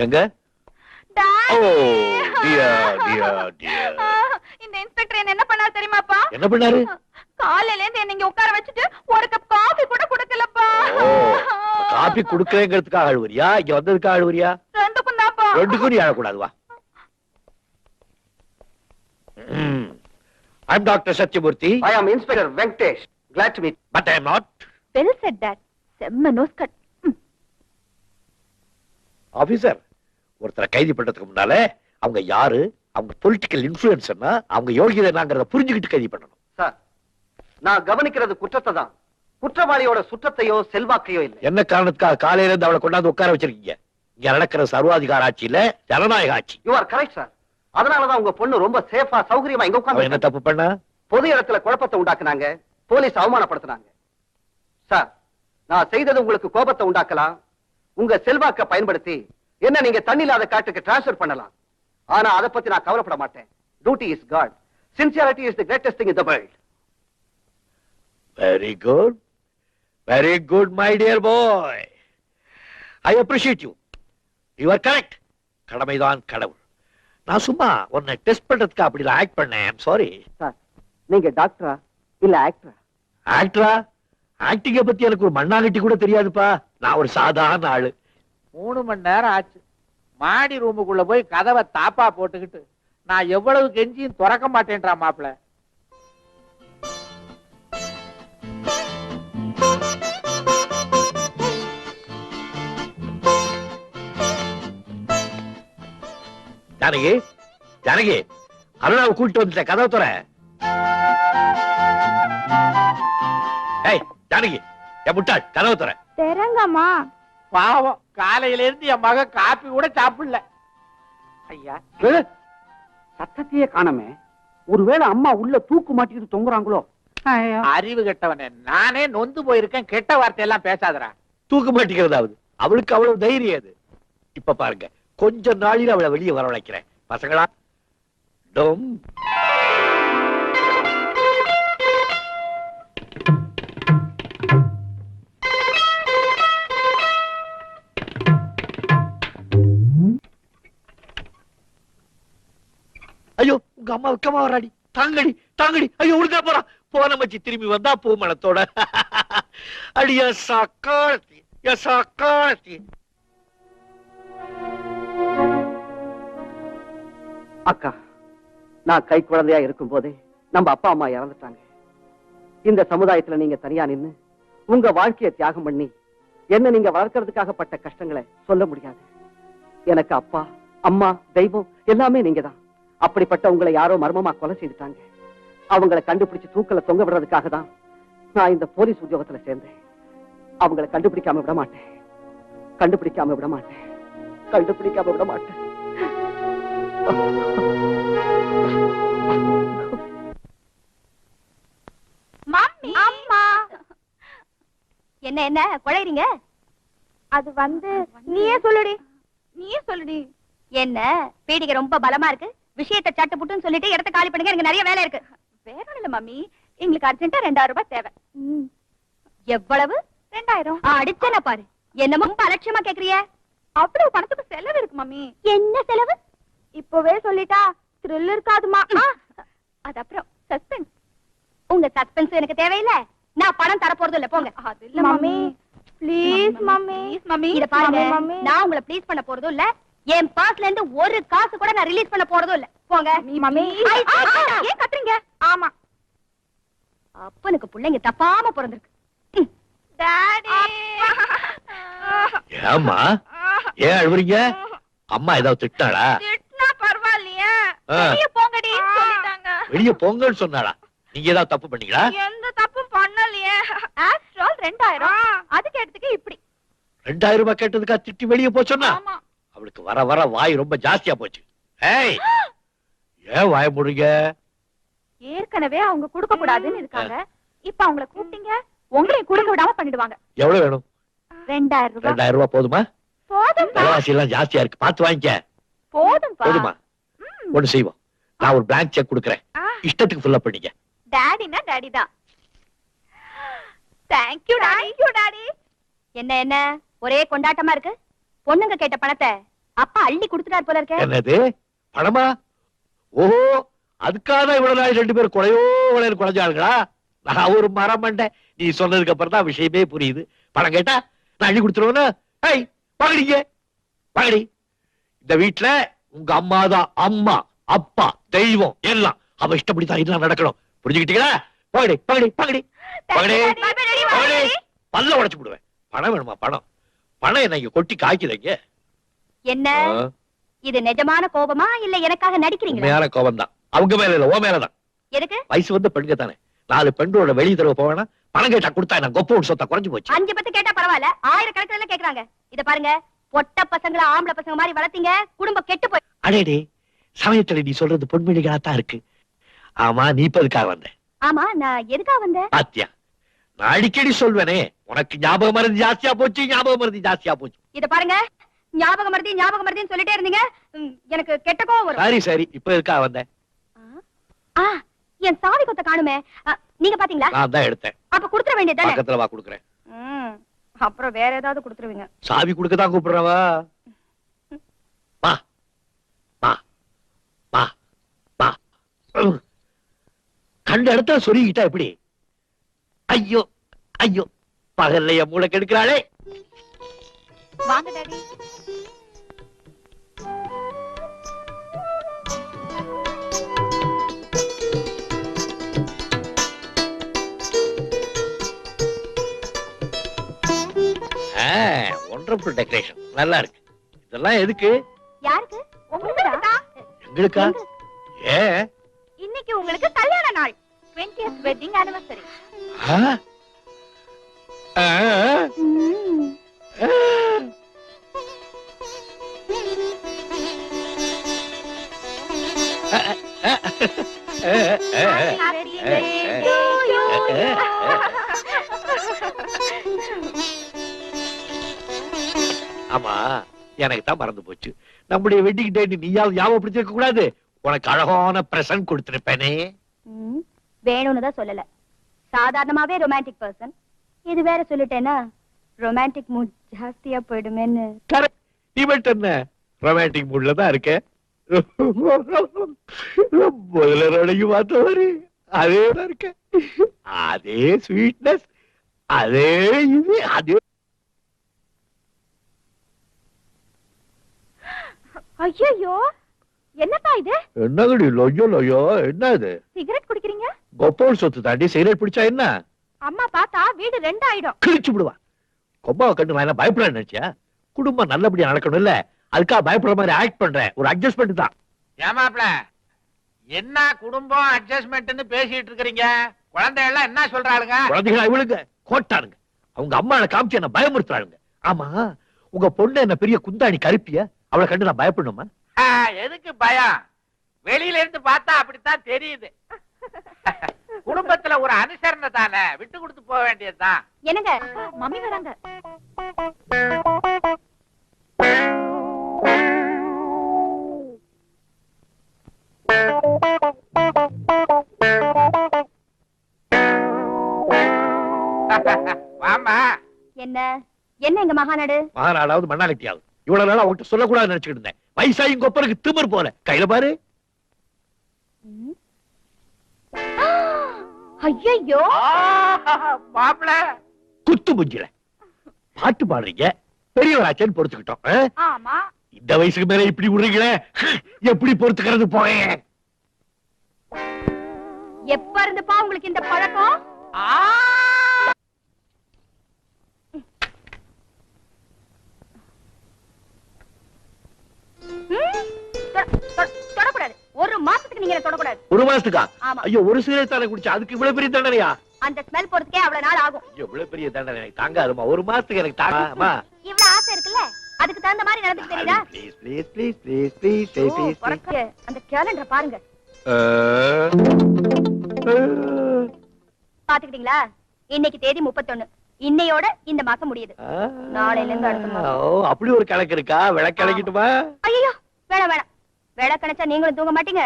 எங்க? இந்த இன்ஸ்பெக்டர் என்ன பண்ணாரு தெரியுமாப்பா? என்ன பண்ணாரு? காலையில இருந்து என்ன இங்க உட்கார வச்சுட்டு ஒரு கப் காபி கூட குடுக்கலப்பா. காபி குடுக்கறதுக்காக அழுவறியா, இங்க வந்ததுக்காக அழுவறியா? ரெண்டுக்கும் தான்ப்பா. ரெண்டுக்கும் நீ அழக்கூடாது. வா. I'm Dr. Satyamurthy. I am Inspector Venkatesh. Glad to meet you. But I am not. Well said, Dad. செம்ம நோஸ் கட். ஆபீசர், ஒருத்தரை கைது பண்றதுக்கு முன்னால அவங்க யாரு, அவங்க பொலிட்டிக்கல் இன்ஃப்ளூயன்ஸ்னா, அவங்க யோகியதை என்னங்கறத புரிஞ்சுக்கிட்டு கைது பண்ணணும். சார், நான் கவனிக்கிறது குற்றத்தை தான். குற்றவாளியோட சுற்றத்தையோ செல்வாக்கையோ இல்லை. என்ன காரணத்துக்காக காலையில இருந்து அவளை கொண்டாந்து உட்கார வச்சிருக்கீங்க? இங்க நடக்கிற சர்வாதிகார ஆட்சியில ஜனநாயக ஆட்சி. You are correct sir. அதனாலதான் உங்க பொண்ணு ரொம்ப சேஃபா சௌகரியமா இங்க உட்கார்ந்து. என்ன தப்பு பண்ணா? பொது இடத்துல குழப்பத்தை உண்டாக்குனாங்க, போலீஸ் அவமானப்படுத்தினாங்க. சார், நான் செய்தது உங்களுக்கு கோபத்தை உண்டாக்கலாம். உங்க செல்வாக்க பயன்படுத்தி என்ன நீங்க தண்ணி இல்லாத காட்டுக்கு டிரான்ஸ்ஃபர் பண்ணலாம். ஆனா அதை பத்தி நான் கவலைப்பட மாட்டேன். Duty is God. Sincerity is the greatest thing in the world. Very good. Very good, my dear boy. I appreciate you. You are correct. கடமைதான் கடவுள். நான் சும்மா உன்னை டெஸ்ட் பண்றதுக்கு அப்படி ஆக்ட் பண்ணேன். I'm sorry. சார், நீங்க டாக்டரா இல்ல ஆக்டரா? ஆக்டரா? ஆக்டிங்க பத்தி எனக்கு ஒரு மண்ணாங்கட்டி கூட தெரியாதுப்பா. நான் ஒரு சாதாரண ஆளு. 3 மணி நேரம் ஆச்சு. மாடி ரூமுக்குள்ள போய் கதவை தாப்பா போட்டுக்கிட்டு நான் எவ்வளவு கெஞ்சியும் திறக்க மாட்டேன்றா மாப்பிள. ஜானகி, ஜானகி, அருணாவை கூட்டிட்டு வந்துட்ட, கதவை துற. ஏய் ஜானகி, என் முட்டாள், கதவை துற. தெரங்கம்மா. பாவம், காலையில இருந்து என் மக காப்பி கூட சாப்பிடல. ஐயா, சத்தத்தையே காணமே. ஒருவேளை அம்மா உள்ள தூக்கு மாட்டிட்டு தொங்குறாங்களோ? அறிவு கெட்டவனே, நானே நொந்து போயிருக்கேன். கெட்ட வார்த்தையெல்லாம் பேசாதடா. தூக்கு மாட்டிக்கிறதாவது அவளுக்கு அவ்வளவு தைரியம் அது. இப்ப பாருங்க, கொஞ்ச நாளில் அவளை வெளியே வரவழைக்கிறேன். பசங்களா, டோம். ஐயோ, உங்க அம்மா வெக்கமா வராடி. தாங்கடி, தாங்கடி. ஐயோ, உடுக்கா போறா. போன மச்சி திரும்பி வந்தா பூ மணத்தோட. அடியா சாக்காளத்தி, யா சாக்காளத்தி. அக்கா, நான் கை குழந்தையா இருக்கும் போதே நம்ம அப்பா அம்மா இறந்துட்டாங்க. இந்த சமுதாயத்துல நீங்க தனியா நின்னு உங்க வாழ்க்கையை தியாகம் பண்ணி என்ன நீங்க வளர்க்கறதுக்காக பட்ட கஷ்டங்களை சொல்ல முடியாது. எனக்கு அப்பா அம்மா தெய்வம் எல்லாமே நீங்க தான். அப்படிப்பட்ட உங்களை யாரோ மர்மமா கொலை செய்துட்டாங்க. அவங்களை கண்டுபிடிச்சு தூக்கல தொங்க விடுறதுக்காக தான் நான் இந்த போலீஸ் உத்தியோகத்துல சேர்ந்தேன். அவங்களை கண்டுபிடிக்காம விட மாட்டேன், கண்டுபிடிக்காம விட மாட்டேன், கண்டுபிடிக்காம விட மாட்டேன். மம்மி, அம்மா. என்ன என்ன குழைறீங்க? அது வந்து நீயே சொல்லுடி. நீயே சொல்லுடி. என்ன பீடிகை ரொம்ப பலமா இருக்கு? விஷயத்தை சட்டு புட்டுன்னு சொல்லிட்டு இடத்த காலி பண்ணுங்க, எனக்கு நிறைய வேலை இருக்கு. வேற ஒண்ணும் இல்ல மம்மி, எங்களுக்கு அர்ஜென்ட்டா 2000 ரூபாய் தேவை. எவ்வளவு? 2000. அடிச்சேன பாரு. என்னமோ ரொம்ப அலட்சியமா கேக்குறிய? அவ்வளவு பணத்துக்கு செலவு இருக்கு மம்மி. என்ன செலவு? இப்பவே சொல்லிட்டா த்ரில் இருக்காதுமா. அது அப்புறம் சஸ்பென்ஸ். உங்க சஸ்பென்ஸ் எனக்கு தேவையில்லை. நான் பணம் தர போறது இல்ல, போங்க. அது இல்ல மம்மி, ப்ளீஸ் மம்மி. மம்மி இத பாருங்க, நான் உங்களை ப்ளீஸ் பண்ண போறதும் இல்ல, என் பர்ஸ்ல இருந்து ஒரு காசு கூட நான் ரிலீஸ் பண்ண போறதும் இல்ல, போங்க. மம்மி ஏன் கத்துறீங்க? ஆமா, அப்பனுக்கு பிள்ளைங்க தப்பாம பிறந்திருக்கு. டாடி. ஏம்மா, ஏன் அழுவுறீங்க? அம்மா ஏதாவது திட்டாளா? திட்டினா பரவாயில்லையே, வெளிய போங்கடி சொல்லிட்டாங்க. வெளிய போங்கன்னு சொன்னாளா? நீங்க ஏதாவது தப்பு பண்ணீங்களா? எந்த தப்பும் பண்ணலையே. ஆஃப்டர் ஆல் 2000, அதுக்கு எடுத்துக்க இப்படி 2000 ரூபாய் கேட்டதுக்கா திட்டி வெளியே போச்சோன்னா? ஆமா. அவளுக்கு வர வர வாய் ரொம்ப ஜாஸ்தியா போச்சு. ஏய், ஏன் வாய மூடுங்க? ஏற்கனவே அவங்க கொடுக்க கூடாதுன்னு இருக்காங்க. இப்ப அவங்கள கூப்பிட்டீங்க, உங்களையும் கொடுக்க விடாம பண்ணிடுவாங்க. எவ்வளவு வேணும்? 2000 ரூபாய். 2000 ரூபாய் போதுமா? போதும். விலைவாசி எல்லாம் ஜாஸ்தியா இருக்கு, பார்த்து வாங்கிக்க. போதுமா? ஒண்ணு செய்வோம், நான் ஒரு பிளாங்க் செக் கொடுக்கறேன், இஷ்டத்துக்கு ஃபில் அப் பண்ணிக்க. டாடினா டாடி தான். Thank you daddy. என்ன என்ன ஒரே கொண்டாட்டமா இருக்கு? பொண்ணுங்க கேட்ட பணத்தை அப்பா அள்ளி குடுத்துட்டார் போல இருக்க. என்னது பணமா? ஓஹோ, அதுக்காக இவ்வளவு நாள் 2 பேரும் குழைஞ்சாளுங்களா? நான் ஒரு மரம் மண்டேன். நீ சொன்னதுக்கு அப்புறம் தான் விஷயமே புரியுது. பணம் கேட்டா நான் அள்ளி கொடுத்துருவேன்னு. ஏய் பகடிங்க, பகடி. இந்த வீட்டுல உங்க அம்மா தான் அம்மா, அப்பா, தெய்வம் எல்லாம். அவ இஷ்டப்படிதான் எல்லாம் நடக்கணும். புரிஞ்சுக்கிட்டீங்களா? பகடி பகடி பகடி பகடி பகடி. பல்ல உடைச்சு விடுவேன். பணம் வேணுமா? பணம் பணம் என்ன இங்க கொட்டி காய்க்குதுங்க. என்ன இது நிஜமான கோபமா இல்ல எனக்காக நடிக்கிறீங்களா? உண்மையான கோபம் தான். அவங்க மேல இல்ல, ஓ மேலதான். எதுக்கு? வயசு வந்து பெண்க தானே. 4 பெண்களோட வெளிய தடவை போவேனா? பணம் கேட்டா கொடுத்தா என்ன கொப்ப சொத்தா குறைஞ்சு போச்சு. 5 பத்து கேட்டா பரவாயில்ல, 1000 கணக்குல கேக்குறாங்க. இத பாருங்க, பொட்ட பசங்கள ஆம்பளை பசங்க மாதிரி வளர்த்தீங்க, குடும்பம் கெட்டு போய். அடேடே, சமயத்துல நீ சொல்றது பொன்மொழிகளா தான் இருக்கு. ஆமா, நீ இப்பதுக்காக வந்த? ஆமா, நான் எதுக்காக வந்தேன்? பாத்தியா, நான் அடிக்கடி சொல்வேனே, உனக்கு ஞாபகம் மருந்து ஜாஸ்தியா போச்சு, ஞாபகம் மருந்து ஜாஸ்தியா போச்சு. இத பாருங்க, ஞாபகம் மறதின்னு சொல்லிட்டே இருந்தீங்க. எனக்கு கெட்ட கோவம் வரும். சரி சரி, இப்ப எதுக்காக வந்த? ஆ, என் சாவி கொத்த காணுமே. நீங்க பாத்தீங்களா? நான் தான் எடுத்தேன். அப்ப குடுத்துற வேண்டியதானே. பக்கத்துல வா, குடுக்குறேன். அப்புறம் வேற ஏதாவது குடுத்துருவீங்க. சாவி குடுக்க தான் கூப்பிடுறவா. வா வா வா வா. கண்ட இடத்துல சொருகிட்டா எப்படி? ஐயோ ஐயோ, பகல்லைய மூளை கெடுக்கிறாளே. வாங்க டாடி. ஒண்டர்ஃபுல் டெக்கரேஷன், நல்லா இருக்கு. இதெல்லாம் எதுக்கு? யாருக்கு? உங்களுக்கு. எங்களுக்கா? ஏ, இன்னைக்கு உங்களுக்கு கல்யாண நாள். 20th wedding anniversary. Happy birthday to you. ஆமா, எனக்கு தான் மறந்து போச்சு. நம்முடைய வெட்டிங் டேட் நீயாவது ஞாபகப்படுத்திருக்க கூடாது. உனக்கு அழகான பிரசன்ட் கொடுத்திருப்பேனே. வேணும்னு தான் சொல்லல. சாதாரணமாவே ரொமான்டிக் பர்சன். இது வேற சொல்லிட்டேன்னா ரொமான்டிக் மூட் ஜாஸ்தியா போயிடுமேன்னு. கரெக்ட். நீ மட்டும் என்ன ரொமான்டிக் மூட்ல தான் இருக்க. முதலரோடைக்கு பார்த்தவரு அதே தான் இருக்க. அதே ஸ்வீட்னஸ், அதே இது, அதே. ஐயோ, என்னப்பா இது? என்னங்கடி லொய்யோ லொய்யோ, என்ன இது? சிகரெட் குடிக்கிறீங்க? கொப்போல் சொத்து தாண்டி சிகரெட் பிடிச்சா என்ன? அம்மா பார்த்தா வீடு 2 ஆயிடும். கிழிச்சு விடுவா. கொப்பாவை கண்டு நான் என்ன பயப்பட நினைச்சியா? குடும்பம் நல்லபடியா நடக்கணும் இல்ல, அதுக்காக பயப்படுற மாதிரி ஆக்ட் பண்றேன். ஒரு அட்ஜஸ்ட்மெண்ட் தான். ஏமாப்ல, என்ன குடும்பம் அட்ஜஸ்ட்மெண்ட்னு பேசிட்டு இருக்கீங்க? குழந்தைகள் என்ன சொல்றாளுங்க? குழந்தைகளா இவளுங்க கோட்டாருங்க. அவங்க அம்மாவை காமிச்சு என்ன பயமுறுத்துறாளுங்க. ஆமா, உங்க பொண்ணு என்ன பெரிய குந்தாணி கருப்பிய, அவளை கண்டு நான் பயப்படணுமா? எதுக்கு பயம்? வெளியில இருந்து பார்த்தா அப்படித்தான் தெரியுது. குடும்பத்துல ஒரு அனுசரணை தானே, விட்டு கொடுத்து போக வேண்டியதுதான். என்னங்க, மம்மி வராங்க. வாமா. என்ன என்ன எங்க மகாநாடு? மகாநாடாவது மண்ணாலட்டியாவது. இவ்வளவு நாளா அவங்ககிட்ட சொல்லக்கூடாதுன்னு நினைச்சுக்கிட்டு இருந்தேன். வயசாயும் கொப்பருக்கு திமிர் போல. கையில பாரு. ஐயோ, மாப்பிள குத்து புஞ்சில பாட்டு பாடுறீங்க. பெரியவராச்சேன்னு பொறுத்துக்கிட்டோம். ஆமா. இந்த வயசுக்கு மேல இப்படி விடுறீங்களே, எப்படி பொறுத்துக்கிறது? போயேன். எப்ப இருந்துப்பா உங்களுக்கு இந்த பழக்கம்? தொடக்கூடாது. ஒரு மாசத்துக்கு நீங்க தொடக்கூடாது. ஒரு மாசத்துக்கா? ஆமா. ஐயோ, ஒரு சிகரெட் தானே குடிச்சா அதுக்கு இவ்வளவு பெரிய தண்டனையா? அந்த ஸ்மெல் போறதுக்கே அவ்வளவு நாள் ஆகும். எவ்வளவு பெரிய தண்டனை எனக்கு தாங்காதுமா. ஒரு மாசத்துக்கு எனக்கு தாங்காமா? இவ்வளவு ஆசை இருக்குல்ல, அதுக்கு தகுந்த மாதிரி நடந்துக்கு தெரியுதா? Please please please please please please please. அந்த கேலண்டர் பாருங்க. பாத்துக்கிட்டீங்களா? இன்னைக்கு தேதி 31. இன்னையோட இந்த மாசம் முடியுது. நாளையில இருந்து அடுத்த மாசம். ஓ, அப்படி ஒரு கணக்கு இருக்கா? விளக்கணக்கிட்டுமா? ஐயோ, வேணாம் வேணாம். விளக்கணைச்சா நீங்களும் தூங்க மாட்டீங்க.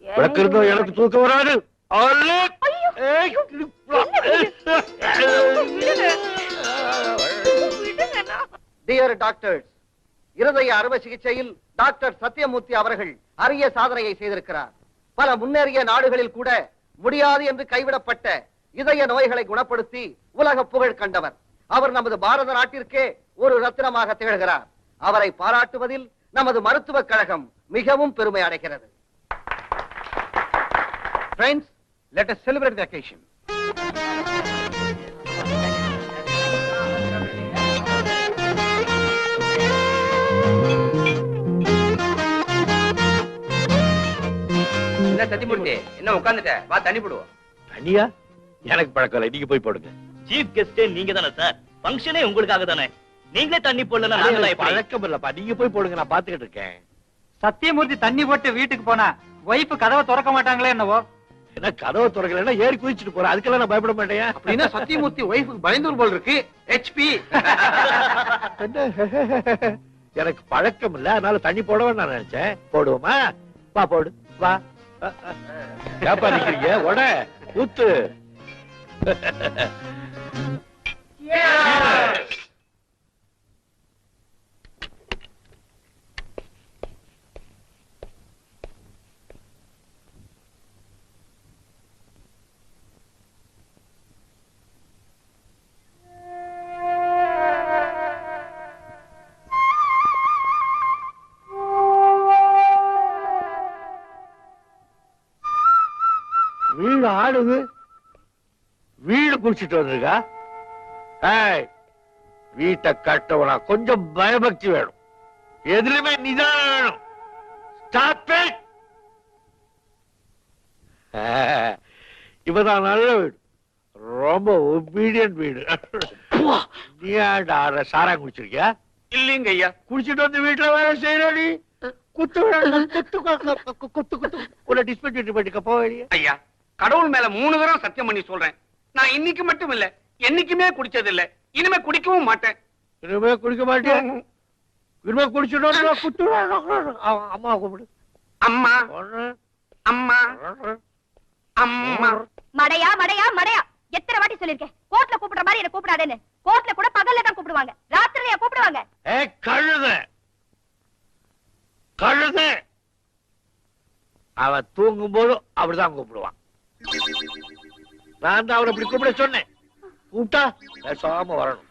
விளக்கு இருந்தோ எனக்கு தூக்கம் வராது. டியர் டாக்டர்ஸ், இருதய அறுவை சிகிச்சையில் டாக்டர் சத்யமூர்த்தி அவர்கள் அரிய சாதனையை செய்திருக்கிறார். பல முன்னேறிய நாடுகளில் கூட முடியாது என்று கைவிடப்பட்ட இதய நோய்களை குணப்படுத்தி உலக புகழ் கண்டவர். அவர் நமது பாரத நாட்டிற்கே ஒரு ரத்தினமாக திகழ்கிறார். அவரை பாராட்டுவதில் நமது மருத்துவக் கழகம் மிகவும் பெருமை அடைகிறது. Friends, let us celebrate the occasion. என்ன சத்தியமூர்த்தி, என்ன உட்கார்ந்துட்ட? வா தண்ணி போடுவோம். தனியா எனக்கு பழக்கம் இல்லை, நீங்க போய் போடுங்க. சீஃப் கெஸ்டே நீங்க தானே சார்? ஃபங்க்ஷனே உங்களுக்காக தானே. நீங்களே தண்ணி போடலன்னா நாங்களா எப்படி? பழக்கம் இல்லப்பா, நீங்க போய் போடுங்க, நான் பாத்துக்கிட்டு இருக்கேன். சத்தியமூர்த்தி தண்ணி போட்டு வீட்டுக்கு போனா வைஃப் கதவை திறக்க மாட்டாங்களே என்னவோ. என்ன கதவை திறக்கலன்னா ஏறி குதிச்சுட்டு போறேன், அதுக்கெல்லாம் நான் பயப்பட மாட்டேன். அப்படின்னா சத்தியமூர்த்தி ஒய்ஃபுக்கு பயந்தூர் போல் இருக்கு. HP. எனக்கு பழக்கம் இல்ல, அதனால தண்ணி போடவும் நான் நினைச்சேன். போடுவோமா? வா போடு, வா. ஏப்பா நிக்கிறீங்க? உட ஊத்து. வீடு ஆடுது, வீடு குடிச்சிட்டு வந்திருக்கா. வீட்டை கட்டவனா கொஞ்சம் பயபக்தி வேணும், எதுலையுமே நிதானம் வேணும். இப்பதான் நல்ல வீடு, ரொம்ப ஒபீடியன்ட் வீடு. நீ ஆட சாரா குடிச்சிருக்கியா? இல்லைங்க ஐயா. குடிச்சிட்டு வந்து வீட்டுல வேலை செய்யறடி. குத்து குத்து குத்து குத்து ஒரு டிஸ்பென்சரி பண்ணிக்க போய். ஐயா, கடவுள் மேல 3 தடவை சத்தியம் பண்ணி சொல்றேன், நான் இன்னைக்கு மட்டும் இல்ல என்னைக்குமே குடிச்சது இல்ல, இனிமே குடிக்கவும் மாட்டேன். இனிமே குடிக்க மாட்டேன். இனிமே குடிச்சிடும் குத்து. அம்மா கூப்பிடு. அம்மா அம்மா அம்மா. மடையா மடையா மடையா, எத்தனை வாட்டி சொல்லிருக்கேன் கோர்ட்ல கூப்பிடுற மாதிரி என்ன கூப்பிடாதேன்னு. கோர்ட்ல கூட பகல்ல தான் கூப்பிடுவாங்க, ராத்திரியா கூப்பிடுவாங்க. கழுத கழுத, அவன் தூங்கும் போதும் அப்படிதான் கூப்பிடுவான். நான் தான் அவனை இப்படி கூப்பிட சொன்னேன். கூப்பிட்டா பேசாம வரணும்.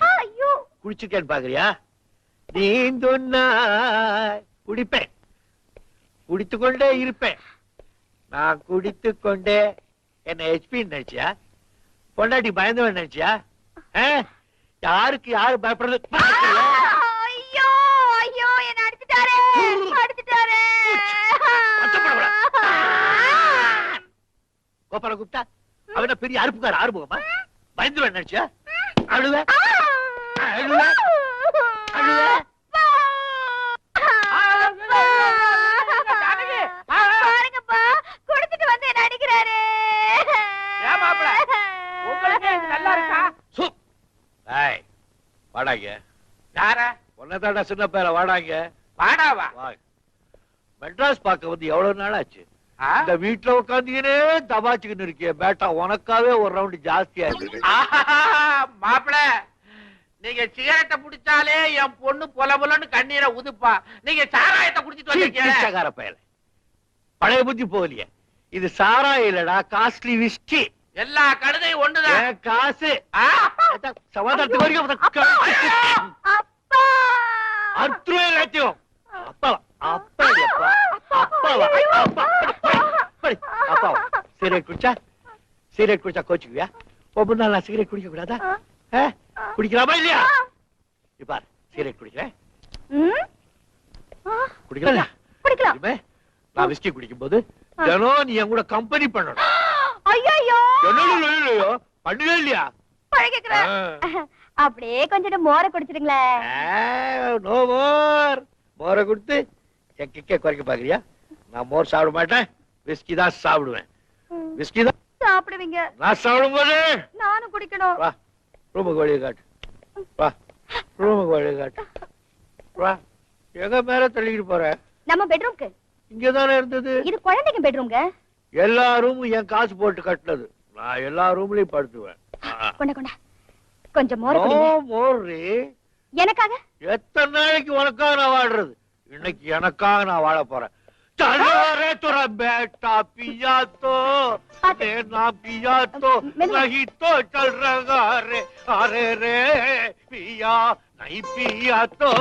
ஐயோ, குடிச்சிருக்கேன்னு பாக்குறியா? நீந்துன்னா குடிப்பேன், குடித்துக் கொண்டே இருப்பேன். நான் குடித்துக் கொண்டே என்ன HP நினைச்சியா? பொண்டாட்டி பயந்தவன் நினைச்சியா? யாருக்கு யாரு பயப்படுறது? ஐயோ ஐயோ, என்ன அடிச்சிட்டாரே அடிச்சிட்டாரே. கோபால கூப்பிட்டா அவன பெரிய அறுப்புக்கார ஆறுமுகமா? பயந்துவன் நினைச்சியா? அழுவ அழுவ அழுவ. பாருங்கப்பா, குடிச்சிட்டு வந்து என்ன அடிக்கிறாரு. ஏன் மாப்பிள, உங்களுக்கே இது நல்லா இருக்கா? வாடாங்க. யார? ஒன்னதாடா சின்ன பேர. வாடாங்க. வாடாவா? மெட்ராஸ் பார்க்க வந்து எவ்வளவு நாள் ஆச்சு? ஆ? இந்த வீட்டுல உட்காந்துக்கினே தபாச்சுக்கின்னு இருக்கிய பேட்டா, உனக்காவே ஒரு ரவுண்ட் ஜாஸ்தியா இருக்கு. மாப்பிள, நீங்க சிகரெட்டை புடிச்சாலே என் பொண்ணு பொல பொலன்னு கண்ணீரை உதுப்பா. நீங்க சாராயத்தை குடிச்சிட்டு வந்திருக்கீங்க. பயல, பழைய புத்தி போகலையே. இது சாராயம் இல்லடா, காஸ்ட்லி விஸ்கி. எல்லா கழுதையும் ஒண்ணுதான். என் காசு. சமாதானத்துக்கு வரைக்கும் அப்பா அர்த்தம் எல்லாத்தையும். அப்பாவா அப்பாவா அப்பாவா அப்பாவா சிகரெட் குடிச்சா, சிகரெட் குடிச்சா கோச்சுக்குவியா? ஒவ்வொரு நாள் நான் சிகரெட் குடிக்க கூடாதா? குடிக்கலாமா இல்லையா? இப்ப சிகரெட் குடிக்கிறேன். குடிக்கலாம் குடிக்கலாம். இனிமே நான் விஸ்கி குடிக்கும் போது தினம் நீ என் கூட கம்பெனி பண்ணணும். ஐயோ என்னையோ பண்ணவே இல்லையா? பழகிக்கிறேன். அப்படியே கொஞ்சம் மோர குடிச்சிடுங்களேன். No more. மோரை கொடுத்து என் கிக்க குறைக்க பாக்குறியா? நான் மோர் சாப்பிட மாட்டேன், விஸ்கி தான் சாப்பிடுவேன். விஸ்கி தான் சாப்பிடுவீங்க, நான் சாப்பிடும் போது. நானும் குடிக்கணும். வா ரூமுக்கு வழியை காட்டு. வா ரூமுக்கு வழியை காட்டு. வா. எங்க மேல தள்ளிக்கிட்டு போற? நம்ம பெட்ரூம்க்கு. இங்கதானே இருந்தது. இது குழந்தைங்க பெட்ரூம்ங்க. எல்லா ரூமும் என் காசு போட்டு கட்டினது. நான் எல்லா ரூம்லயும் படுத்துவேன். கொண்ட கொண்ட கொஞ்சம் மோர குடிங்க. மோர்ரி. எனக்காக? எத்தனை நாளைக்கு உனக்காக நான் வாழ்றது? இன்னைக்கு எனக்காக நான் வாழ போறேன். चलो रे तोरा बेटा पिया तो ना पिया तो नहीं तो चल रहा रे अरे रे पिया नहीं पिया तो